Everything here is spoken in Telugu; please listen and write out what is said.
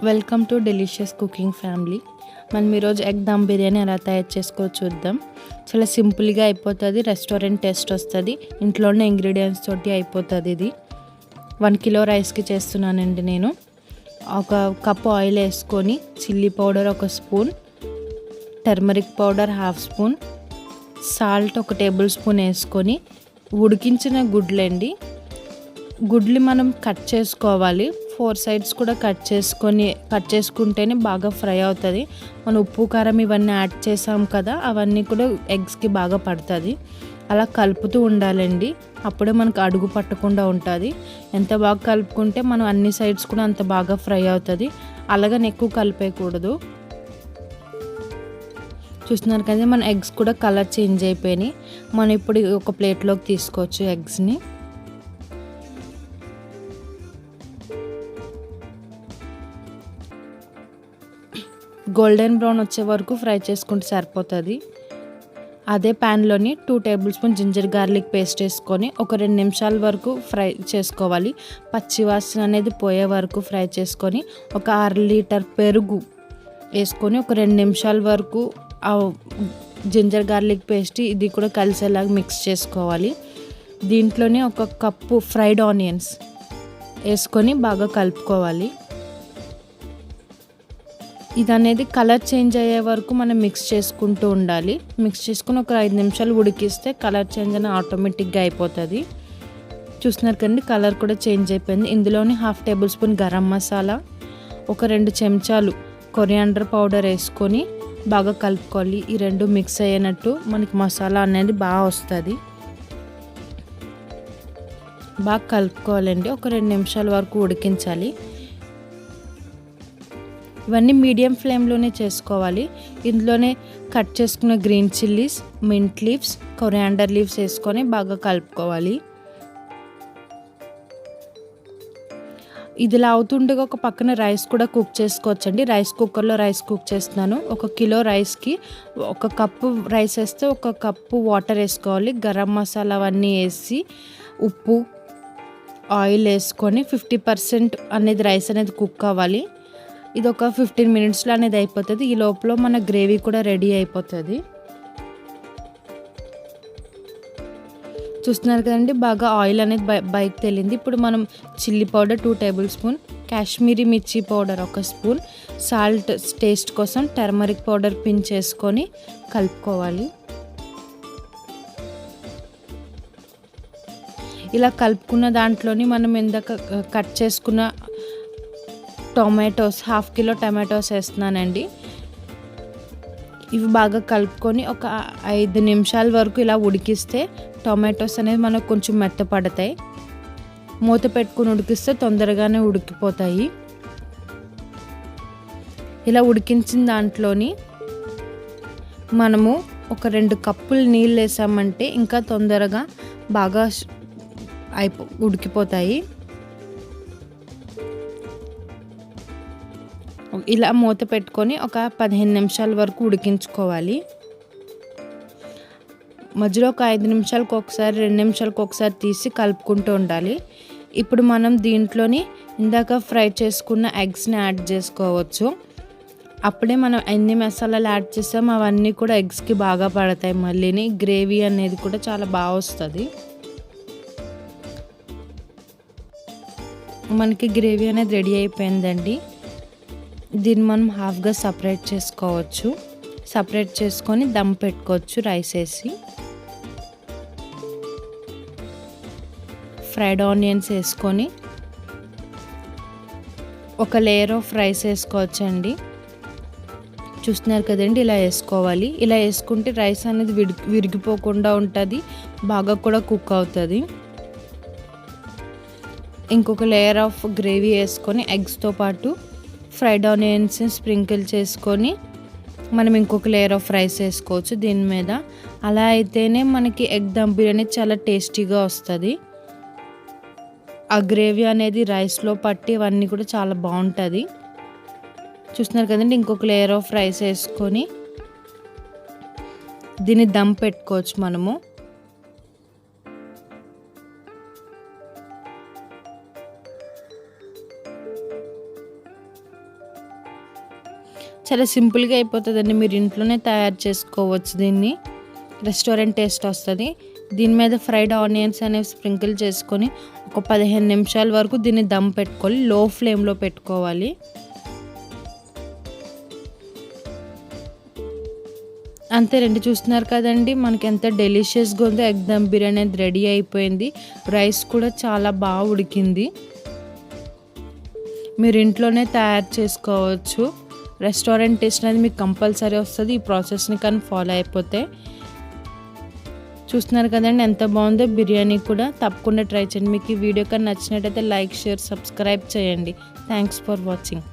Welcome to delicious cooking family. మనం ఈరోజు ఎగ్ దమ్ బిర్యానీ ఎలా తయారు చేసుకోవచ్చో చూద్దాం. చాలా సింపుల్గా అయిపోతుంది, రెస్టారెంట్ టేస్ట్ వస్తుంది, ఇంట్లోనే ఇంగ్రీడియంట్స్ తోటి అయిపోతుంది. ఇది 1 కిలో రైస్కి చేస్తున్నానండి నేను. ఒక కప్ ఆయిల్ వేసుకొని chilli powder 1 spoon, turmeric powder 1/2 spoon, salt 1 table spoon వేసుకొని ఉడికించిన గుడ్లు మనం కట్ చేసుకోవాలి. 4 సైడ్స్ కూడా కట్ చేసుకుంటేనే బాగా ఫ్రై అవుతుంది. మనం ఉప్పు కారం ఇవన్నీ యాడ్ చేసాం కదా, అవన్నీ కూడా ఎగ్స్కి బాగా పడుతుంది. అలా కలుపుతూ ఉండాలండి, అప్పుడే మనకు అడుగు పట్టకుండా ఉంటుంది. ఎంత బాగా కలుపుకుంటే మనం అన్ని సైడ్స్ కూడా అంత బాగా ఫ్రై అవుతుంది. అలాగని ఎక్కువ కలిపేయకూడదు. చూస్తున్నారు కదా, మన ఎగ్స్ కూడా కలర్ చేంజ్ అయిపోయినాయి. మనం ఇప్పుడు ఒక ప్లేట్లోకి తీసుకోవచ్చు ఎగ్స్ని. గోల్డెన్ బ్రౌన్ వచ్చే వరకు ఫ్రై చేసుకుంటే సరిపోతుంది. అదే ప్యాన్లోని 2 tablespoon ginger garlic paste వేసుకొని ఒక 2 నిమిషాల వరకు ఫ్రై చేసుకోవాలి. పచ్చి వాసన అనేది పోయే వరకు ఫ్రై చేసుకొని ఒక 1/2 లీటర్ పెరుగు వేసుకొని ఒక 2 నిమిషాల వరకు ఆ జింజర్ గార్లిక్ పేస్ట్ ఇది కూడా కలిసేలాగా మిక్స్ చేసుకోవాలి. దీంట్లోనే 1 కప్పు ఫ్రైడ్ ఆనియన్స్ వేసుకొని బాగా కలుపుకోవాలి. ఇది అనేది కలర్ చేంజ్ అయ్యే వరకు మనం మిక్స్ చేసుకుంటూ ఉండాలి. మిక్స్ చేసుకుని ఒక 5 నిమిషాలు ఉడికిస్తే కలర్ చేంజ్ అని ఆటోమేటిక్గా అయిపోతుంది. చూస్తున్నారు కండి, కలర్ కూడా చేంజ్ అయిపోయింది. ఇందులోని 1/2 టేబుల్ స్పూన్ గరం మసాలా, ఒక 2 చెంచాలు కొరియాండర్ పౌడర్ వేసుకొని బాగా కలుపుకోవాలి. ఈ 2 మిక్స్ అయ్యేటట్టు మనకి మసాలా అనేది బాగా వస్తుంది. బాగా కలుపుకోవాలండి. ఒక 2 నిమిషాల వరకు ఉడికించాలి. ఇవన్నీ మీడియం ఫ్లేమ్లోనే చేసుకోవాలి. ఇందులోనే కట్ చేసుకున్న green chillies, mint leaves, coriander leaves వేసుకొని బాగా కలుపుకోవాలి. ఇదిలా అవుతుండగా ఒక పక్కన రైస్ కూడా కుక్ చేసుకోవచ్చండి. రైస్ కుక్కర్లో రైస్ కుక్ చేస్తున్నాను. 1 కిలో రైస్కి 1 కప్పు రైస్ వేస్తే 1 కప్పు వాటర్ వేసుకోవాలి. గరం మసాలా అవన్నీ వేసి ఉప్పు, ఆయిల్ వేసుకొని 50% అనేది రైస్ అనేది కుక్ అవ్వాలి. ఇది ఒక 15 మినిట్స్లో అనేది అయిపోతుంది. ఈ లోపల మన గ్రేవీ కూడా రెడీ అయిపోతుంది. చూస్తున్నారు కదండి, బాగా ఆయిల్ అనేది బయటకు తేలింది. ఇప్పుడు మనం chilli powder 2 table spoon, Kashmiri మిర్చి పౌడర్ 1 స్పూన్, సాల్ట్ టేస్ట్ కోసం టర్మరిక్ పౌడర్ పించ్ చేసుకొని కలుపుకోవాలి. ఇలా కలుపుకున్న దాంట్లోని మనం ఇందాక కట్ చేసుకున్న టొమాటోస్ 1/2 కిలో టమాటోస్ వేస్తున్నానండి. ఇవి బాగా కలుపుకొని ఒక 5 నిమిషాల వరకు ఇలా ఉడికిస్తే టొమాటోస్ అనేవి మనకు కొంచెం మెత్తపడతాయి. మూత పెట్టుకుని ఉడికిస్తే తొందరగానే ఉడికిపోతాయి. ఇలా ఉడికించిన దాంట్లోని మనము ఒక 2 కప్పులు నీళ్ళు వేసామంటే ఇంకా తొందరగా బాగా ఉడికిపోతాయి. ఇలా మూత పెట్టుకొని ఒక 15 నిమిషాల వరకు ఉడికించుకోవాలి. మధ్యలో ఒక 5 నిమిషాలకు ఒకసారి, 2 నిమిషాలకు ఒకసారి తీసి కలుపుకుంటూ ఉండాలి. ఇప్పుడు మనం దీంట్లోని ఇందాక ఫ్రై చేసుకున్న ఎగ్స్ని యాడ్ చేసుకోవచ్చు. అప్పుడే మనం ఎన్ని మసాలాలు యాడ్ చేసామో అవన్నీ కూడా ఎగ్స్కి బాగా పడతాయి. మళ్ళీని గ్రేవీ అనేది కూడా చాలా బాగా వస్తుంది. మనకి గ్రేవీ అనేది రెడీ అయిపోయిందండి. దీన్ని మనం హాఫ్గా సపరేట్ చేసుకోవచ్చు. సపరేట్ చేసుకొని దమ్ పెట్టుకోవచ్చు రైస్ వేసి. ఫ్రైడ్ ఆనియన్స్ వేసుకొని ఒక లేయర్ ఆఫ్ రైస్ వేసుకోవచ్చండి. చూస్తున్నారు కదండి, ఇలా వేసుకోవాలి. ఇలా వేసుకుంటే రైస్ అనేది విరిగిపోకుండా ఉంటుంది, బాగా కూడా కుక్ అవుతుంది. ఇంకొక లేయర్ ఆఫ్ గ్రేవీ వేసుకొని ఎగ్స్తో పాటు ఫ్రైడ్ ఆనియన్స్ స్ప్రింకిల్ చేసుకొని మనం ఇంకొక లేయర్ ఆఫ్ రైస్ వేసుకోవచ్చు దీని మీద. అలా అయితేనే మనకి ఎగ్ దమ్ బిర్యానీ చాలా టేస్టీగా వస్తుంది. ఆ గ్రేవీ అనేది రైస్లో పట్టి అవన్నీ కూడా చాలా బాగుంటుంది. చూస్తున్నారు కదండి, ఇంకొక లేయర్ ఆఫ్ రైస్ వేసుకొని దీన్ని దమ్ పెట్టుకోవచ్చు మనము. చాలా సింపుల్గా అయిపోతుందండి. మీరు ఇంట్లోనే తయారు చేసుకోవచ్చు దీన్ని. రెస్టారెంట్ టేస్ట్ వస్తుంది. దీని మీద ఫ్రైడ్ ఆనియన్స్ అనేవి స్ప్రింకిల్ చేసుకొని ఒక 15 నిమిషాల వరకు దీన్ని దమ్ పెట్టుకోవాలి. లో ఫ్లేమ్లో పెట్టుకోవాలి. అంతేనండి, చూస్తున్నారు కదండి మనకి ఎంత డెలిషియస్గా ఉందో. ఎగ్ దమ్ బిర్యానీ అనేది రెడీ అయిపోయింది. రైస్ కూడా చాలా బాగా ఉడికింది. మీరు ఇంట్లోనే తయారు చేసుకోవచ్చు. రెస్టారెంట్ టేస్ట్ అనేది మీకు కంపల్సరీ వస్తుంది ఈ ప్రాసెస్ని కానీ ఫాలో అయిపోతే. చూస్తున్నారు కదండి ఎంత బాగుందో బిర్యానీ కూడా. తప్పకుండా ట్రై చేయండి. మీకు ఈ వీడియో కానీ నచ్చినట్టయితే లైక్, షేర్, సబ్స్క్రైబ్ చేయండి. Thanks for watching.